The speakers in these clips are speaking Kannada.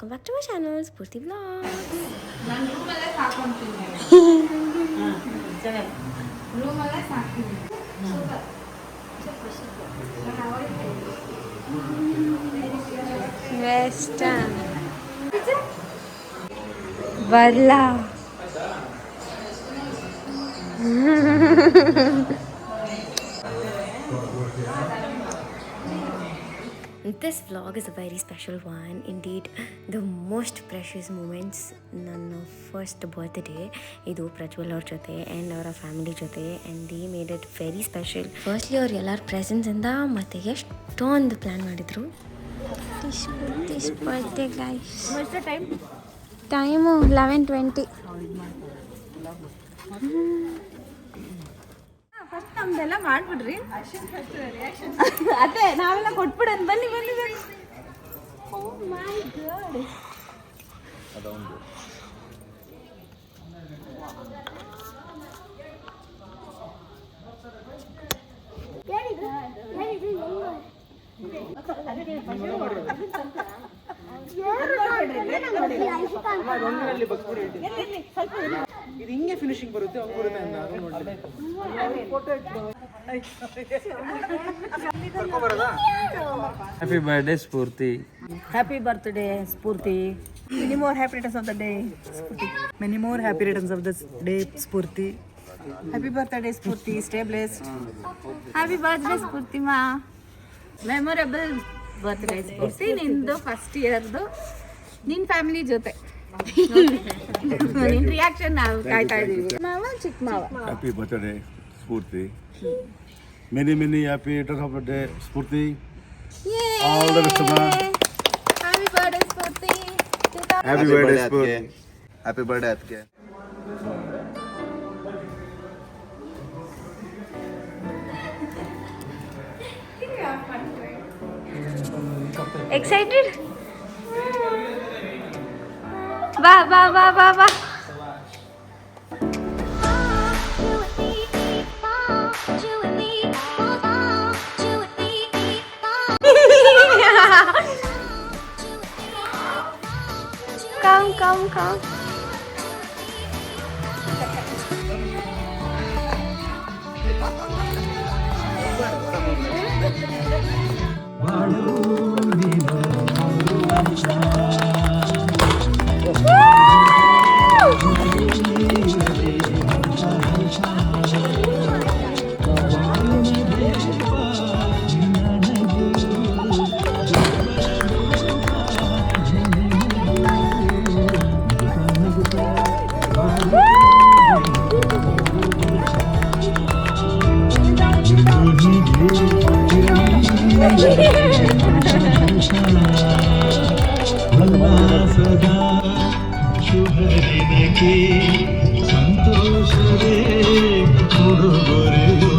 Welcome back to my channel Spoorthi vlogs. ನಾನು ರೂಮಲ್ಲೇ ಸಾಕೊಂತೀನಿ. ರೂಮಲ್ಲೇ ಸಾಕ್ತೀನಿ. ವೆಸ್ಟರ್ನ್ ಬರ್ಲಾ This vlog is a very special one. Indeed, the most precious moments ನನ್ನ ಫಸ್ಟ್ ಬರ್ತ್ಡೇ ಇದು ಪ್ರಜ್ವಲ್ ಅವ್ರ ಜೊತೆ ಆ್ಯಂಡ್ ಅವರ ಫ್ಯಾಮಿಲಿ ಜೊತೆ and they made it very special. Firstly ಅವ್ರು ಎಲ್ಲರ ಪ್ರೆಸೆನ್ಸಿಂದ ಮತ್ತು ಎಷ್ಟೊಂದು ಪ್ಲ್ಯಾನ್ ಮಾಡಿದರು. Birthday guys, time 11:20. ಫಸ್ಟ್ ನಮ್ದೆಲ್ಲ ಮಾಡ್ಬಿಡ್ರಿ. ಅದೇ ನಾವೆಲ್ಲ ಕೊಟ್ಬಿಡೋಣ. ಬನ್ನಿ ಬನ್ನಿ ಬನ್ನಿ. ಓ ಮೈ ಗಾಡ್, ಇದು ಹಿಂಗೆ ಫಿನಿಶಿಂಗ್ ಬರುತ್ತೆ. Happy birthday Spoorthi. Happy birthday, Spurti. Many more happy returns of the day, Spurti. Many more happy returns of the day, Spurti. Happy birthday, Spurti. Stay blessed. Happy birthday Spurti ಮಾ. Memorable birthday Spurti. ನಿಂದು ಫಸ್ಟ್ ಇಯರ್ದು ನಿನ್ನ ಫ್ಯಾಮಿಲಿ ಜೊತೆ ನಿನ್ನ ರಿಯಾಕ್ಷನ್ ನಾವು ಕಾಯ್ತಾ ಇದ್ದೀವಿ. ಮಾವ ಚಿಕ್ಕ ಮಾವ. Happy birthday, Spurti. Many happy returns of the day, Spurti. All the best, ma. Happy birthday Spoorthi. Happy birthday, Spurti. Happy birthday ಅದಕ್ಕೆ. Excited? ಬಾ ಬಾ ಬಾ ಬಾ ಬಾ. Come. ಸಂತೋಷವೇ ಉಡುಗೊರೆಯೋ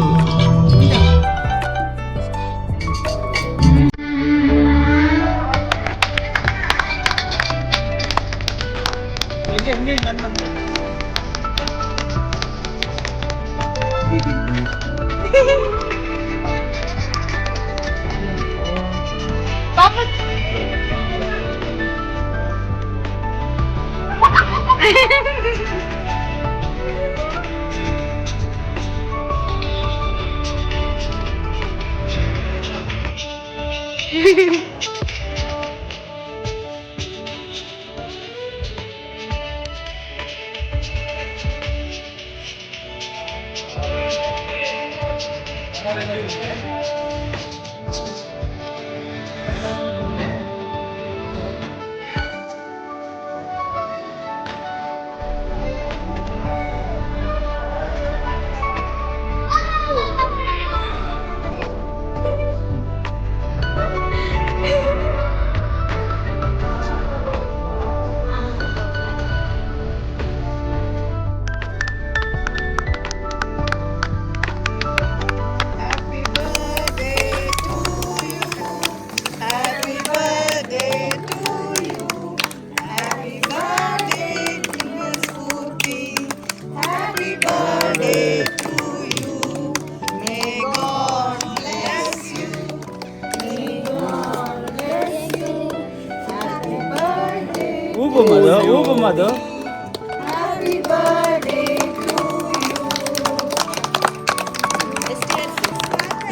ಅದು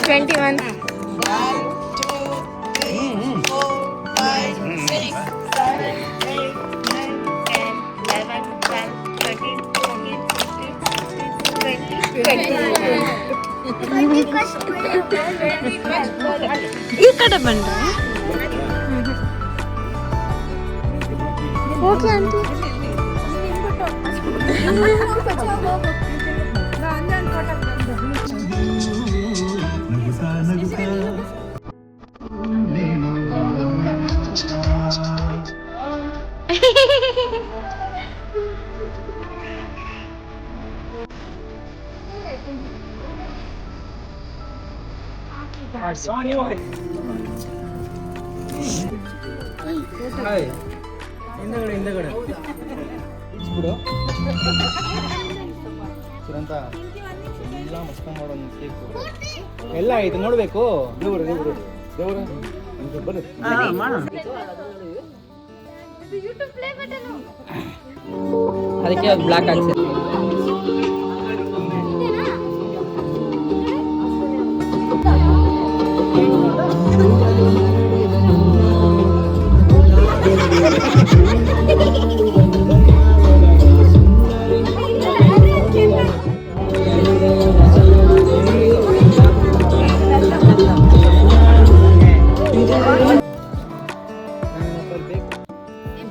21. ಈ ಕಡೆ ಬಂದ್ರೆ ಓಕೆ ಆಂಟಿ. ಹಿಂದಗಡೆ ಬಿಡು ಸುರಂತ ಎಲ್ಲ ಮಸ್ಕೊಂಡ್ ಮಾಡೋದು ಕೇಕು ಎಲ್ಲ ಆಯ್ತು ನೋಡ್ಬೇಕು ಅದಕ್ಕೆ ಅದು ಬ್ಲಾಕ್ ಆಗ್ತದೆ.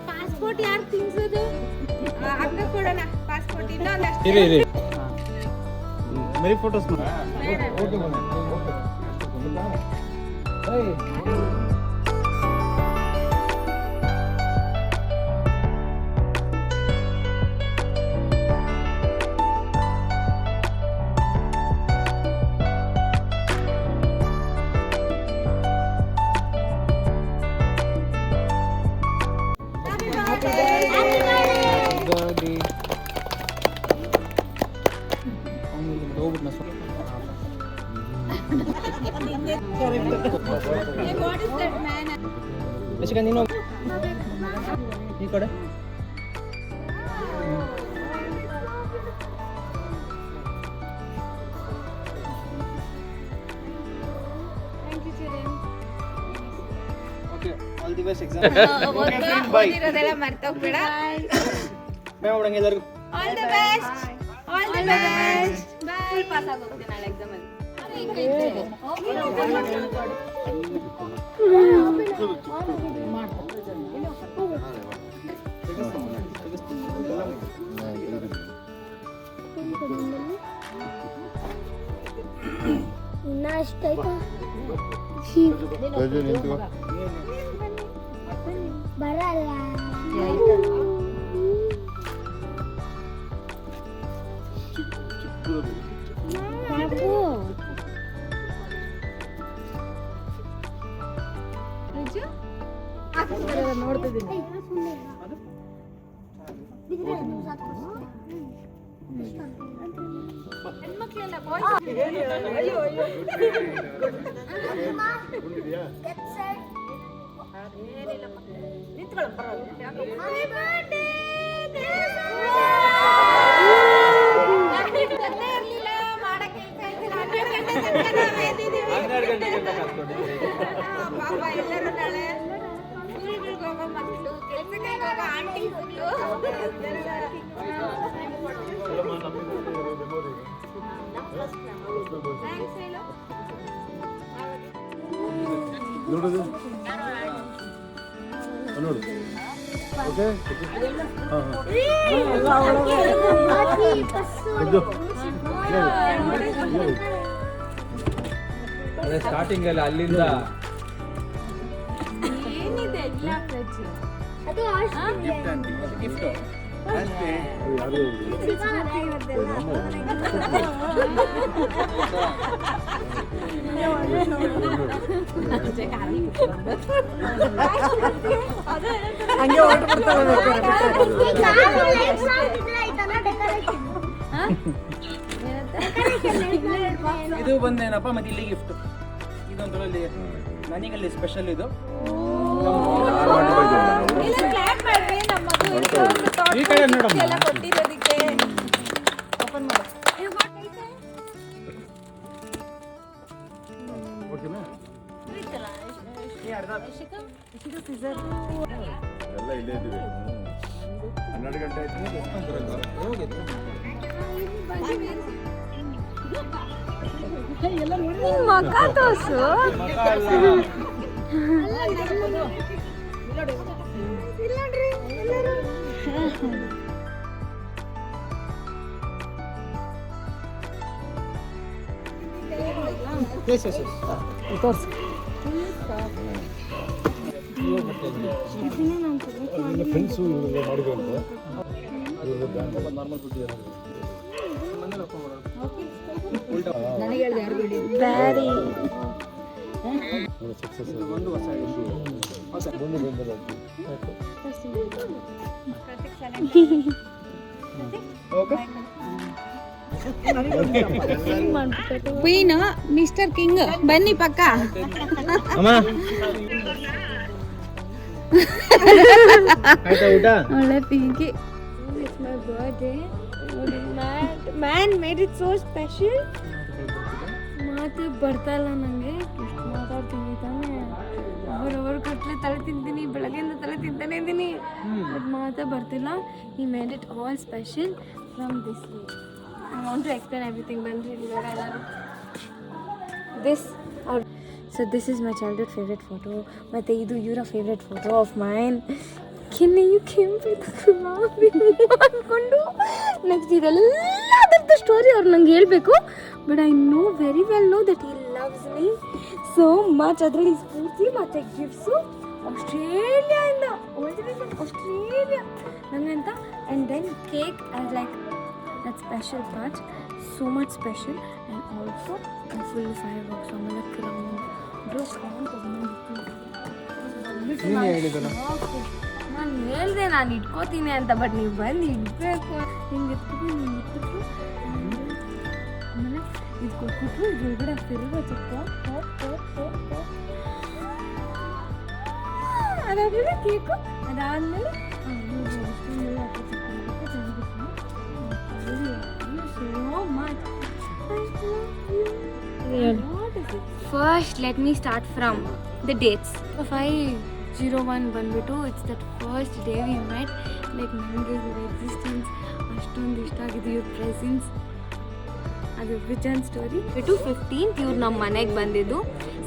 ಪಾಸ್ಪೋರ್ಟ್ ಯಾರು ತಿನ್ಸೋದು? ಅಕ್ಕ ಕೊಡೋಣ ಪಾಸ್ಪೋರ್ಟ್. ಇನ್ನೊಂದಷ್ಟು ಇರಿ मेरी फोटोस ನೀನು ಈ ಕಡೆ okay all the best exam ಓದಿರೋದೆಲ್ಲ ಮರ್ತೋಗ್ಬೇಡ. ಬೈ ಮಾಡೋಂಗೆ ಎಲ್ಲರಿಗೂ all the best. All the best. Full pass ಆಗೋಗ್ತೀನಿ ನಾಳೆ ಎಕ್ಸಾಮ್ ಅಲ್ಲಿ. ಇನ್ನ ಅಷ್ಟೈತಾ ಬರಲ್ಲ. ನೋಡ್ತಿದ್ದೀನಿ. ಹೆಣ್ಮಕ್ಳೆಲ್ಲ ಪಾಪ ಎಲ್ಲರೂ ನಾಳೆ ಸ್ಕೂಲ್ಗಳಿಗೆ ಹೋಗೋ ಮಕ್ಕಳು, ಕೆಲಸಕ್ಕೆ ಹೋಗೋ ಆಂಟಿಗಳು ನೋಡೋದು ನೋಡು ಓಕೆ ಅದೇ ಸ್ಟಾರ್ಟಿಂಗ್ ಅಲ್ಲಿ ಅಲ್ಲಿಂದ ಏನಿದೆ ಎಲ್ಲ ಫ್ರಿಡ್ಜ್ ಅದು ಗಿಫ್ಟ್ ಯಾರು ಹಂಗೆ ಹೊರಟು ಬಿಡ್ತಾರೆ. ಇದು ಬಂದೇನಪ್ಪ ಮತ್ತೆ ಇಲ್ಲಿ ಗಿಫ್ಟ್ ಇದೊಂದು ನನಗಲ್ಲಿ ಸ್ಪೆಷಲ್ ಇದು ಕ್ಲಾಪ್ ಮಾಡ್ರಿ. ನಮ್ಮ ಮಗು ಈ ಕಡೆ ನೋಡಮ್ಮ. ಎಲ್ಲ ಕೊಟ್ಟಿರೋದಕ್ಕೆ ಓಪನ್ ಮಾಡು. ಓಕೆನಾ ಎಲ್ಲ ಇಲ್ಲೇ ಇದ್ದೀವಿ 12 ಗಂಟೆ ಆಯ್ತು. ಮಕ್ಕ ತೋರ್ಸು. ಎಸ್ ಎಸ್ ಎಸ್ ತೋರಿಸಿ. ಫ್ರೆಂಡ್ಸು ಇವ್ರಿಗೆ ಮಾಡಿದ್ರಂತೆ ನಾರ್ಮಲ್ ದುಡ್ಡು ನನಗೆ ಹೇಳ್ದೆ ಯಾರು ಬಿಡಿ. ಸಕ್ಸಸ್ ಒಂದು ಹೊಸ ಕ್ವೀನ್ ಮಿಸ್ಟರ್ ಕಿಂಗ್ ಬನ್ನಿ ಪಕ್ಕ. ಅಮ್ಮ ಆಯ್ತಾ ಊಟ? ಒಳ್ಳೆ Pinki. It's my birthday. Man made it so special. ಮಾತು ಬರ್ತಾ ಇಲ್ಲ ನನಗೆ. ಎಷ್ಟು ಮಾತಾಡ್ತೀನಿ ತಾನೇ. ಅವರು ಕಟ್ಲೆ ತಲೆ ತಿಂತೀನಿ, ಬೆಳಗ್ಗೆಯಿಂದ ತಲೆ ತಿಂತಾನೆ ಇದ್ದೀನಿ. ಬಟ್ ಮಾತೇ ಬರ್ತಿಲ್ಲ. He made it all special from this way. I want to explain everything. ಬನ್ರಿ ಎಲ್ಲರೂ. So this is my childhood favorite photo. ಮತ್ತೆ ಇದು ಇವರ favorite photo of mine. ಕೆನ್ನೆಯು ಕೆಂಪಿದ್ದು ಅಂದ್ಕೊಂಡು ನೆಕ್ಸ್ಟ್ ಇದೆಲ್ಲ ಅದರದ್ದು ಸ್ಟೋರಿ ಅವ್ರು ನಂಗೆ ಹೇಳಬೇಕು. But I know very well know that he loves me so much. ಅದರಲ್ಲಿ ಸ್ಫೂರ್ತಿ ಮತ್ತು ಗಿಫ್ಟ್ಸು ಆಸ್ಟ್ರೇಲಿಯಾಯಿಂದ ಆಸ್ಟ್ರೇಲಿಯಾ ನನಗಂತ. And then cake as like that special part so much special. And also full fire box ಆಮೇಲೆ ಕ್ರೌನ್ ಬ್ರೋ ನೀನು ಹೇಳಿದ್ದಲ್ಲ. ನಾನು ಹೇಳಿದೆ ನಾನು ಇಟ್ಕೋತೀನಿ ಅಂತ. ಬಟ್ ನೀವು ಬಂದು ಇಡಬೇಕು. ಹಿಂಗೆ ಇಟ್ಬಿಟ್ಟು ಆಮೇಲೆ ಇದು ಕೊಟ್ಬಿಟ್ಟು ಇದ್ರೊಳಗಡೆ ತಿರುಗೋ ಚಿಕ್ಕ ಅದಾದ್ಮೇಲೆ ಕೇಕು ಅದಾದ್ಮೇಲೆ First, let me start from the dates. 501 ಬಂದ್ಬಿಟ್ಟು it's that first day we met. Like ನನಗೆ ಇವ್ರ ಎಕ್ಸಿಸ್ಟೆನ್ಸ್ ಅಷ್ಟೊಂದು ಇಷ್ಟ ಆಗಿದೆ, ಇವ್ರ ಪ್ರೆಸೆನ್ಸ್. ಅದು ವಿಜನ್ ಸ್ಟೋರಿ ಬಿಟ್ಟು 15th ಇವ್ರು ನಮ್ಮ ಮನೆಗೆ ಬಂದಿದ್ದು.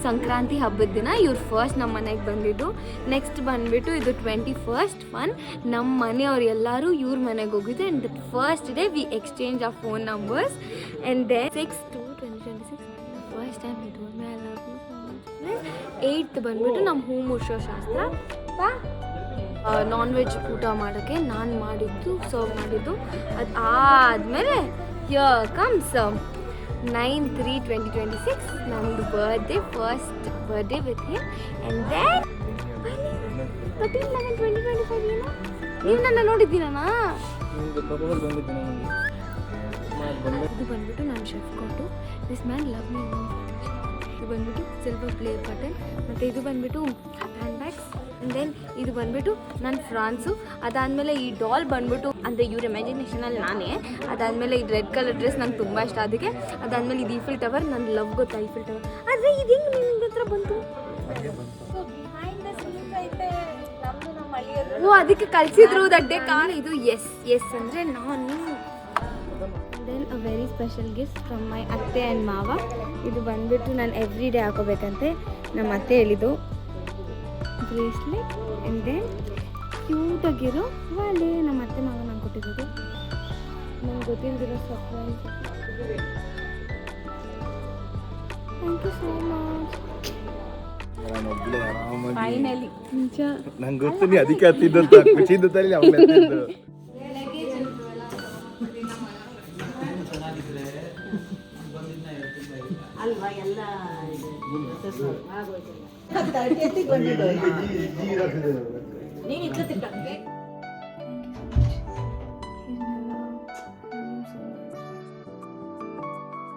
ಸಂಕ್ರಾಂತಿ ಹಬ್ಬದ ದಿನ ಇವ್ರು ಫಸ್ಟ್ ನಮ್ಮ ಮನೆಗೆ ಬಂದಿದ್ದು. ನೆಕ್ಸ್ಟ್ ಬಂದುಬಿಟ್ಟು ಇದು 21st ಒನ್ ನಮ್ಮ ಮನೆಯವ್ರು ಎಲ್ಲರೂ ಇವ್ರ ಮನೆಗೆ ಹೋಗಿದ್ದು. And that first day we exchange of phone numbers. And then 6/2/2026 first time it was my love you so much. 8th ಬಂದುಬಿಟ್ಟು ನಮ್ಮ ಹೂ ಮುರ್ಸೋ ಶಾಸ್ತ್ರ. ನಾನ್ ವೆಜ್ ಊಟ ಮಾಡೋಕ್ಕೆ ನಾನು ಮಾಡಿದ್ದು ಸರ್ವ್ ಮಾಡಿದ್ದು. ಅದು ಆದಮೇಲೆ ಹಿಯರ್ ಕಮ್ಸ್ 9/3/2026 ನಮ್ಮದು birthday, first birthday with him. And then 13/11/2025 ಏನೋ ನೀವು ನನ್ನ ನೋಡಿದ್ದೀನಾ? ನಿಮ್ಗೆ ಪ್ರಪೋಸಲ್ ಬಂದಿತ್ತು ನನಗೆ. ಇದು ಬಂದ್ಬಿಟ್ಟು ನಾನು ಶೆಫ್ ಕೊಟ್ಟು ದಿಸ್ ಮ್ಯಾನ್ ಲವ್ ಮೀ. ಇದು ಬಂದ್ಬಿಟ್ಟು ಸಿಲ್ವರ್ ಪ್ಲೇ ಬಟನ್. ಮತ್ತು ಇದು ಬಂದ್ಬಿಟ್ಟು ಹ್ಯಾಂಡ್ ಬ್ಯಾಗ್ಸ್. ಆ್ಯಂಡ್ ದೆನ್ ಇದು ಬಂದ್ಬಿಟ್ಟು ನನ್ನ ಫ್ರಾನ್ಸು. ಅದಾದಮೇಲೆ ಈ ಡಾಲ್ ಬಂದ್ಬಿಟ್ಟು ಅಂದರೆ ಇವ್ರ ಇಮ್ಯಾಜಿನೇಷನಲ್ಲಿ ನಾನೇ. ಅದಾದಮೇಲೆ ಇದು ರೆಡ್ ಕಲರ್ ಡ್ರೆಸ್ ನಂಗೆ ತುಂಬ ಇಷ್ಟ ಅದಕ್ಕೆ. ಅದಾದಮೇಲೆ ಇದು ಈಫಿಲ್ ಟವರ್, ನನ್ನ ಲವ್ ಗೊತ್ತಾ ಈಫಿಲ್ ಟವರ್. ಆದರೆ ಇದು ಹೆಂಗೆ ನಿಮ್ಗೆ ಹತ್ರ ಬಂತು? ಓ ಅದಕ್ಕೆ ಕಳಿಸಿದ್ರು ದಡ್ಡೆ ಕಾರ್. ಇದು ಎಸ್ ಅಂದರೆ ನಾನು. Then a very special gift from my ಅತ್ತೆ ಆ್ಯಂಡ್ ಮಾವ. ಇದು ಬಂದುಬಿಟ್ಟು ನಾನು ಎವ್ರಿ ಡೇ ಹಾಕೋಬೇಕಂತೆ ನಮ್ಮ ಅತ್ತೆ ಹೇಳಿದ್ದು. ಬ್ರೇಸ್ಲೆಟ್ ಆ್ಯಂಡ್ ದೆನ್ ಕ್ಯೂಟಾಗಿರೋ ವಾಲೆ ನಮ್ಮ ಅತ್ತೆ ಮಾವ ನಂಗೆ ಕೊಟ್ಟಿರೋದು. ನಂಗೆ ಗೊತ್ತಿಲ್ದಿರೋ surprise. Thank you so much. ನಾನೊಬ್ಳೆ ಆರಾಮಾಗಿ ಫೈನಲಿ ನಿಜ ನಂಗೆ ಗೊತ್ತು ನೀ ಅದಕ್ಕೆ ಹತ್ತಿದ್ದಂತ ಖುಷಿಯಿಂದ ತಾನೇ ಅವಳು ಹತ್ತಿದ್ದು. ಅಲ್ವಾ ಎಲ್ಲ ನೀನು ಇಟ್ಕೊತಿಟ್ಟ